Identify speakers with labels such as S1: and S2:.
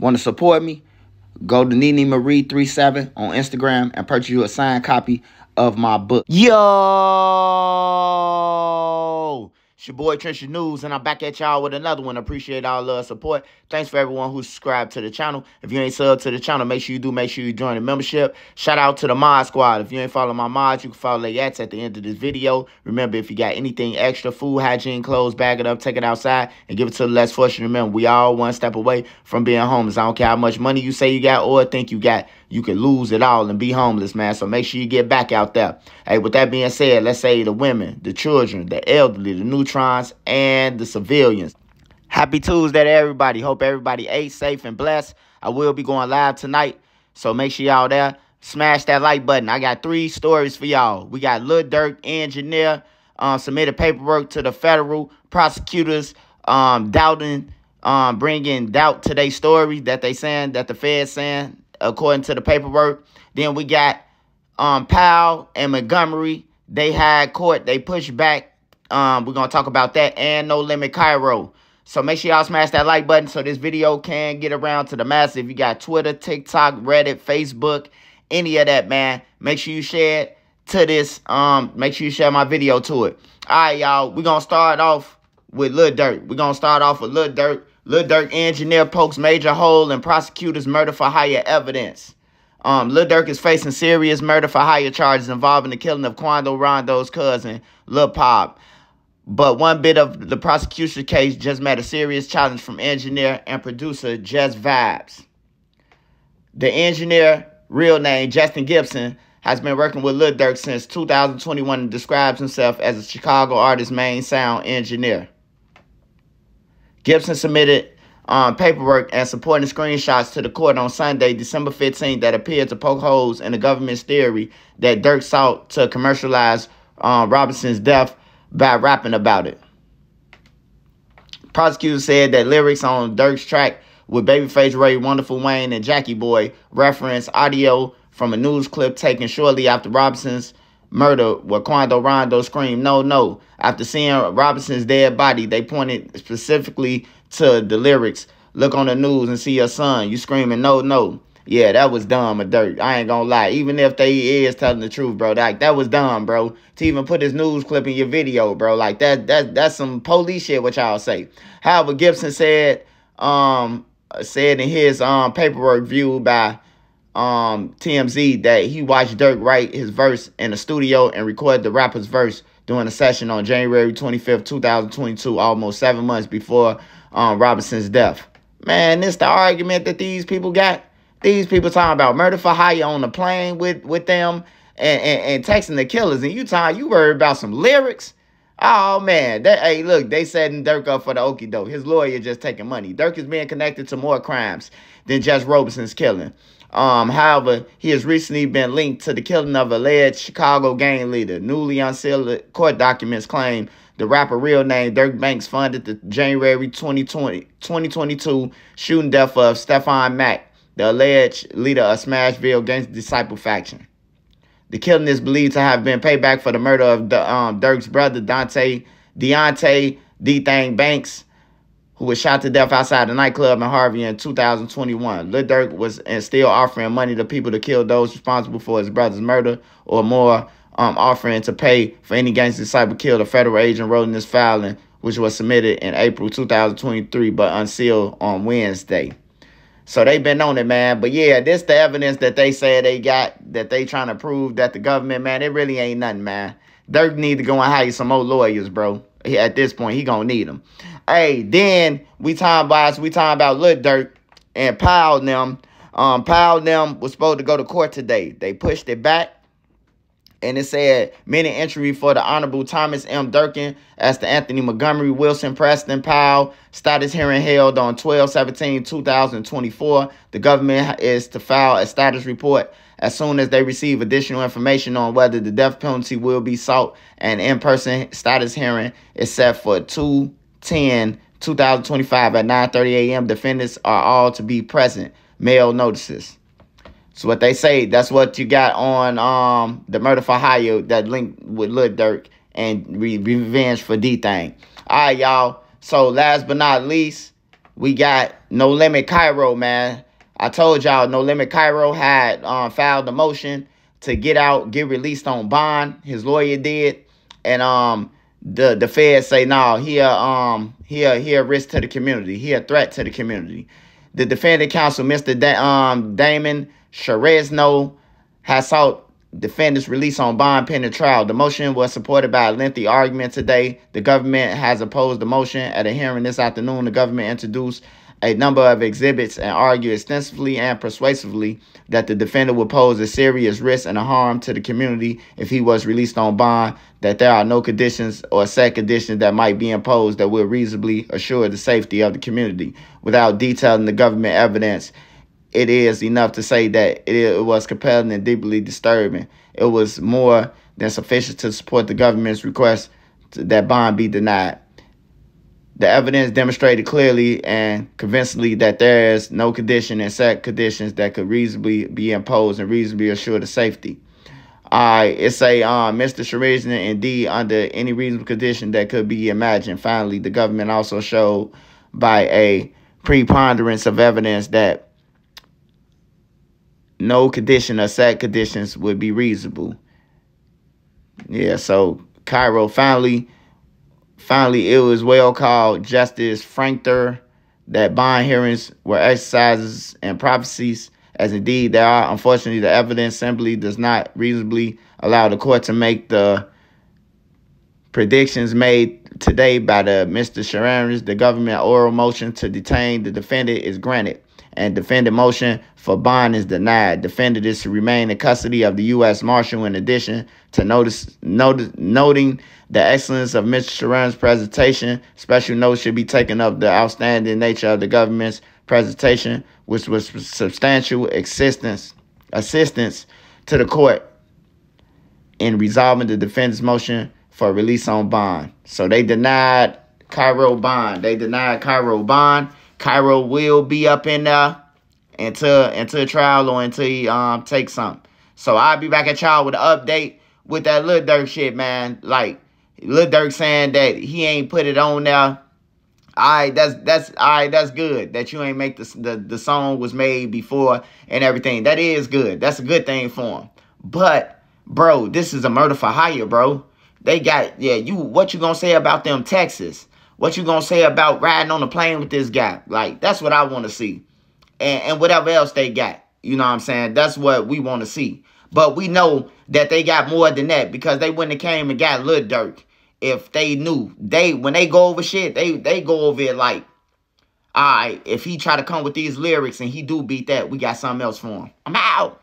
S1: Want to support me? Go to Nene Marie 37 on Instagram and purchase you a signed copy of my book. Yo! It's your boy Trisha News, and I'm back at y'all with another one. Appreciate all the support. Thanks for everyone who subscribed to the channel. If you ain't subbed to the channel, make sure you do. Make sure you join the membership. Shout out to the mod squad. If you ain't following my mods, you can follow their at the end of this video. Remember, if you got anything extra, food, hygiene, clothes, bag it up, take it outside, and give it to the less fortunate. Remember, we all one step away from being homeless. I don't care how much money you say you got or think you got. You can lose it all and be homeless, man. So make sure you get back out there. Hey, with that being said, let's say the women, the children, the elderly, the neutrons, and the civilians. Happy Tuesday to everybody. Hope everybody ate safe and blessed. I will be going live tonight, so make sure y'all there. Smash that like button. I got 3 stories for y'all. We got Lil Durk, engineer, submitted paperwork to the federal prosecutors, bringing doubt to their story that they saying, that the Fed's saying, according to the paperwork. Then we got Powell and Montgomery. They had court. They pushed back. We're going to talk about that, and No Limit Kyro. So make sure y'all smash that like button so this video can get around to the masses. If you got Twitter, TikTok, Reddit, Facebook, any of that, man, make sure you share it to this. Make sure you share my video to it. All right, y'all. We're going to start off with Lil Durk. We're going to start off with Lil Durk. Lil Durk engineer pokes major hole in prosecutors' murder for hire evidence. Lil Durk is facing serious murder for hire charges involving the killing of Quando Rondo's cousin, Lil Pop. But one bit of the prosecution case just met a serious challenge from engineer and producer Just Vibes. The engineer, real name Justin Gibson, has been working with Lil Durk since 2021 and describes himself as a Chicago artist's main sound engineer. Gibson submitted paperwork and supporting screenshots to the court on Sunday, December 15th, that appeared to poke holes in the government's theory that Durk sought to commercialize Robinson's death by rapping about it. Prosecutors said that lyrics on Durk's track with Babyface Ray, Wonderful Wayne, and Jackie Boy reference audio from a news clip taken shortly after Robinson's murder, where Quando Rondo screamed, "No, no." After seeing Robinson's dead body, they pointed specifically to the lyrics, "Look on the news and see your son. You screaming, no, no." Yeah, that was dumb of Durk. I ain't gonna lie. Even if they is telling the truth, bro, that was dumb, bro. To even put this news clip in your video, bro, like that's some police shit, what y'all say. However, Gibson said in his paperwork viewed by TMZ that he watched Durk write his verse in the studio and record the rapper's verse during a session on January 25th, 2022, almost 7 months before Robinson's death. Man, this the argument that these people got. These people talking about murder for hire on the plane with them and texting the killers. And you worried about some lyrics? Oh, man. Hey, look, they setting Durk up for the okie doke. His lawyer just taking money. Durk is being connected to more crimes than just Robinson's killing. However, he has recently been linked to the killing of alleged Chicago gang leader. Newly unsealed court documents claim the rapper real name Durk Banks funded the January 2022 shooting death of Stephon Mack, the alleged leader of Smashville Gangsta Disciple faction. The killing is believed to have been payback for the murder of Durk's brother, Deontay D-Thang Banks, who was shot to death outside a nightclub in Harvey in 2021. Lil Durk was still offering money to people to kill those responsible for his brother's murder, or more, offering to pay for any Gangsta Disciple killed. A federal agent wrote in this filing, which was submitted in April 2023, but unsealed on Wednesday. So they've been on it, man. But yeah, this the evidence that they say they got, that they trying to prove that the government, man, it really ain't nothing, man. Durk need to go and hire some more lawyers, bro. At this point, he gonna need them. Hey, then we talking about Lil Durk and Powell and them. Powell and them was supposed to go to court today. They pushed it back. And it said, minute entry for the Honorable Thomas M. Durkin as the Anthony Montgomery Wilson Preston Powell status hearing held on 12/17/2024. The government is to file a status report as soon as they receive additional information on whether the death penalty will be sought. An in-person status hearing is set for 2/10/2025 at 9:30 a.m. Defendants are all to be present. Mail notices. So what they say, that's what you got on the murder for hire, that link with Lil Durk and revenge for D-Thang. All right, y'all. So last but not least, we got No Limit Kyro, man. I told y'all No Limit Kyro had filed a motion to get released on bond. His lawyer did. And the feds say no, he a risk to the community. He a threat to the community. The defendant counsel, Mr. Damon Sherezno, has sought defendant's release on bond pending trial. The motion was supported by a lengthy argument today. The government has opposed the motion. At a hearing this afternoon, the government introduced a number of exhibits and argued extensively and persuasively that the defendant would pose a serious risk and a harm to the community if he was released on bond, that there are no conditions or set conditions that might be imposed that will reasonably assure the safety of the community. Without detailing the government evidence, it is enough to say that it was compelling and deeply disturbing. It was more than sufficient to support the government's request that bond be denied. The evidence demonstrated clearly and convincingly that there is no condition and set conditions that could reasonably be imposed and reasonably assure the safety. It's a Mr. Sharizian, indeed, under any reasonable condition that could be imagined. Finally, the government also showed by a preponderance of evidence that no condition or set conditions would be reasonable. Yeah, so Kyro finally, it was well called Justice Frankter that bond hearings were exercises and prophecies, as indeed they are. Unfortunately, the evidence simply does not reasonably allow the court to make the predictions made today by the Mr. Sharon's. The government oral motion to detain the defendant is granted, and defendant motion for bond is denied. Defendant is to remain in custody of the U.S. Marshal. In addition to noting the excellence of Mr. Sharon's presentation, special note should be taken of the outstanding nature of the government's presentation, which was substantial assistance to the court in resolving the defendant's motion for release on bond. So they denied Kyro bond. Kyro will be up in there until trial or until he takes something. So I'll be back at y'all with an update with that Lil Durk shit, man. Like Lil Durk saying that he ain't put it on there. Alright, that's good. That you ain't make the song was made before and everything. That is good. That's a good thing for him. But bro, this is a murder for hire, bro. They got what you gonna say about them Texas? What you gonna say about riding on the plane with this guy? Like, that's what I want to see. And whatever else they got. You know what I'm saying? That's what we want to see. But we know that they got more than that, because they wouldn't have came and got Lil Durk if they knew. When they go over shit, they go over it like, all right, if he try to come with these lyrics and he do beat that, we got something else for him. I'm out.